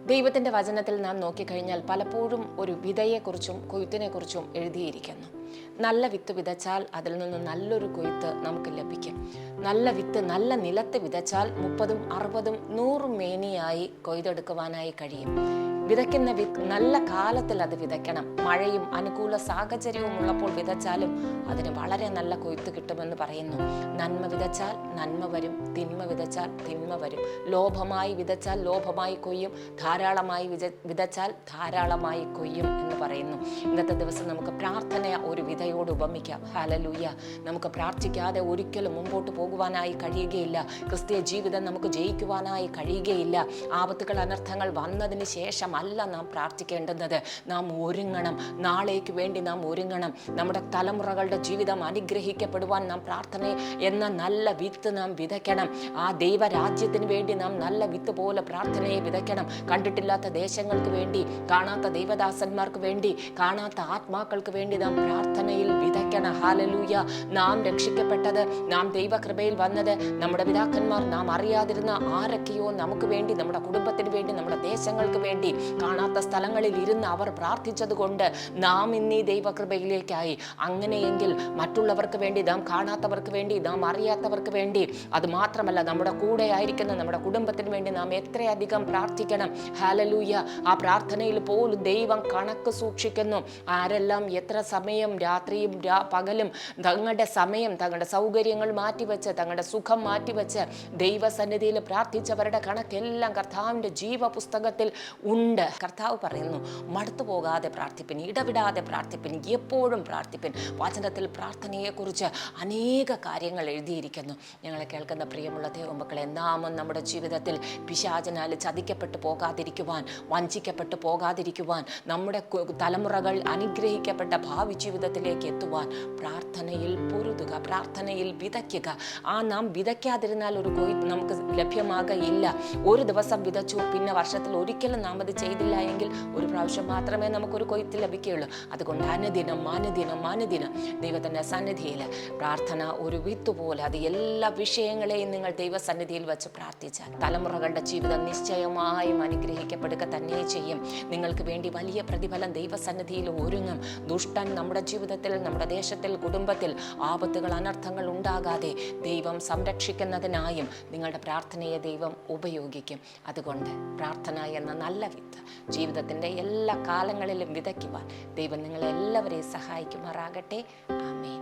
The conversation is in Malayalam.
ദൈവത്തിൻ്റെ വചനത്തിൽ നാം നോക്കിക്കഴിഞ്ഞാൽ പലപ്പോഴും ഒരു വിതയെക്കുറിച്ചും കൊയ്ത്തിനെക്കുറിച്ചും എഴുതിയിരിക്കുന്നു. നല്ല വിത്ത് വിതച്ചാൽ അതിൽ നിന്ന് നല്ലൊരു കൊയ്ത്ത് നമുക്ക് ലഭിക്കും. നല്ല വിത്ത് നല്ല നിലത്ത് വിതച്ചാൽ 30, 60, 100 മേനിയായി കൊയ്തെടുക്കുവാനായി കഴിയും. വിതയ്ക്കുന്ന വിത്ത് നല്ല കാലത്തിൽ അത് വിതയ്ക്കണം. മഴയും അനുകൂല സാഹചര്യവും ഉള്ളപ്പോൾ വിതച്ചാലും അതിന് വളരെ നല്ല കൊയ്ത്ത് കിട്ടുമെന്ന് പറയുന്നു. നന്മ വിതച്ചാൽ നന്മ വരും, തിന്മ വിതച്ചാൽ തിന്മ വരും. ലോഭമായി വിതച്ചാൽ ലോഭമായി കൊയ്യും, ധാരാളമായി വിതച്ചാൽ ധാരാളമായി കൊയ്യും എന്ന് പറയുന്നു. ഇന്നത്തെ ദിവസം നമുക്ക് പ്രാർത്ഥന ഒരു വിതയോട് ഉപമിക്കാം. ഹല്ലേലൂയ. നമുക്ക് പ്രാർത്ഥിക്കാതെ ഒരിക്കലും മുമ്പോട്ട് പോകുവാനായി കഴിയുകയില്ല. ക്രിസ്തീയ ജീവിതം നമുക്ക് ജയിക്കുവാനായി കഴിയുകയില്ല. ആപത്തുകൾ അനർത്ഥങ്ങൾ വന്നതിന് ശേഷം അല്ല നാം പ്രാർത്ഥിക്കേണ്ടുന്നത്. നാം ഒരുങ്ങണം. നാളേക്ക് വേണ്ടി നാം ഒരുങ്ങണം. നമ്മുടെ തലമുറകളുടെ ജീവിതം അനുഗ്രഹിക്കപ്പെടുവാൻ നാം പ്രാർത്ഥന എന്ന നല്ല വിത്ത് നാം വിതയ്ക്കണം. ആ ദൈവരാജ്യത്തിന് വേണ്ടി നാം നല്ല വിത്ത് പോലെ പ്രാർത്ഥനയെ വിതയ്ക്കണം. കണ്ടിട്ടില്ലാത്ത ദേശങ്ങൾക്ക് വേണ്ടി, കാണാത്ത ദൈവദാസന്മാർക്ക് വേണ്ടി, കാണാത്ത ആത്മാക്കൾക്ക് വേണ്ടി നാം പ്രാർത്ഥനയിൽ വിതയ്ക്കണം. ഹല്ലേലൂയ. നാം രക്ഷിക്കപ്പെട്ടത്, നാം ദൈവകൃപയിൽ വന്നത്, നമ്മുടെ പിതാക്കന്മാർ നാം അറിയാതിരുന്ന ആരൊക്കെയോ നമുക്ക് വേണ്ടി, നമ്മുടെ കുടുംബത്തിന് വേണ്ടി, നമ്മുടെ ദേശങ്ങൾക്ക് വേണ്ടി കാണാത്ത സ്ഥലങ്ങളിൽ ഇരുന്ന് അവർ പ്രാർത്ഥിച്ചത് കൊണ്ട് നാം ഇന്നീ ദൈവകൃപയിലേക്കായി. അങ്ങനെയെങ്കിൽ മറ്റുള്ളവർക്ക് വേണ്ടി, നാം കാണാത്തവർക്ക് വേണ്ടി, നാം അറിയാത്തവർക്ക് വേണ്ടി, അത് മാത്രമല്ല നമ്മുടെ കൂടെ ആയിരിക്കുന്ന നമ്മുടെ കുടുംബത്തിന് വേണ്ടി നാം എത്രയധികം പ്രാർത്ഥിക്കണം. ഹല്ലേലൂയ. ആ പ്രാർത്ഥനയിൽ പോലും ദൈവം കണക്ക് സൂക്ഷിക്കുന്നു. ആരെല്ലാം എത്ര സമയം, രാത്രിയും പകലും തങ്ങളുടെ സമയം, തങ്ങളുടെ സൗകര്യങ്ങൾ മാറ്റിവെച്ച്, തങ്ങളുടെ സുഖം മാറ്റിവെച്ച് ദൈവസന്നിധിയിൽ പ്രാർത്ഥിച്ചവരുടെ കണക്കെല്ലാം കർത്താവിൻ്റെ ജീവപുസ്തകത്തിൽ ഉണ്ട്. കർത്താവ് പറയുന്നു, മടുത്തു പോകാതെ പ്രാർത്ഥിപ്പിൻ, ഇടവിടാതെ പ്രാർത്ഥിപ്പിൻ, എപ്പോഴും പ്രാർത്ഥിപ്പിൻ. വചനത്തിൽ പ്രാർത്ഥനയെക്കുറിച്ച് അനേക കാര്യങ്ങൾ എഴുതിയിരിക്കുന്നു. ഞങ്ങളെ കേൾക്കുന്ന പ്രിയമുള്ള ദൈവമക്കളെ, നാമം നമ്മുടെ ജീവിതത്തിൽ പിശാചനാൽ ചതിക്കപ്പെട്ടു പോകാതിരിക്കുവാൻ, വഞ്ചിക്കപ്പെട്ടു പോകാതിരിക്കുവാൻ, നമ്മുടെ തലമുറകൾ അനുഗ്രഹിക്കപ്പെട്ട ഭാവി ജീവിതത്തിലേക്ക് എത്തുവാൻ പ്രാർത്ഥനയിൽ പൊരുതുക, പ്രാർത്ഥനയിൽ വിതയ്ക്കുക. നാം വിതയ്ക്കാതിരുന്നാൽ ഒരു കൊയ്ത്ത് നമുക്ക് ലഭ്യമാകയില്ല. ഒരു ദിവസം വിതച്ചു, പിന്നെ വർഷത്തിൽ ഒരിക്കലും നാം അത് ചെയ്തില്ല എങ്കിൽ ഒരു പ്രാവശ്യം മാത്രമേ നമുക്കൊരു കൊയ്ത്ത് ലഭിക്കുകയുള്ളൂ. അതുകൊണ്ട് അനുദിനം ദൈവത്തിൻ്റെ സന്നിധിയിൽ പ്രാർത്ഥന ഒരു വിത്ത് പോലെ, അത് എല്ലാ വിഷയങ്ങളെയും നിങ്ങൾ ദൈവസന്നിധിയിൽ വെച്ച് പ്രാർത്ഥിച്ചാൽ തലമുറകളുടെ ജീവിതം നിശ്ചയമായും അനുഗ്രഹിക്കപ്പെടുക തന്നെ ചെയ്യും. നിങ്ങൾക്ക് വേണ്ടി വലിയ പ്രതിഫലം ദൈവസന്നിധിയിൽ ഒരുങ്ങും. ദുഷ്ടൻ നമ്മുടെ ജീവിതത്തിൽ, നമ്മുടെ ദേശത്തിൽ, കുടുംബത്തിൽ ആപത്തുകൾ അനർത്ഥങ്ങൾ ഉണ്ടാകാതെ ദൈവം സംരക്ഷിക്കുന്നതിനായും നിങ്ങളുടെ പ്രാർത്ഥനയെ ദൈവം ഉപയോഗിക്കും. അതുകൊണ്ട് പ്രാർത്ഥന എന്ന നല്ല വിത്ത് ജീവിതത്തിൻ്റെ എല്ലാ കാലങ്ങളിലും വിതയ്ക്കുവാൻ ദൈവം നിങ്ങളെല്ലാവരെയും സഹായിക്കുമാറാകട്ടെ. ആമേൻ.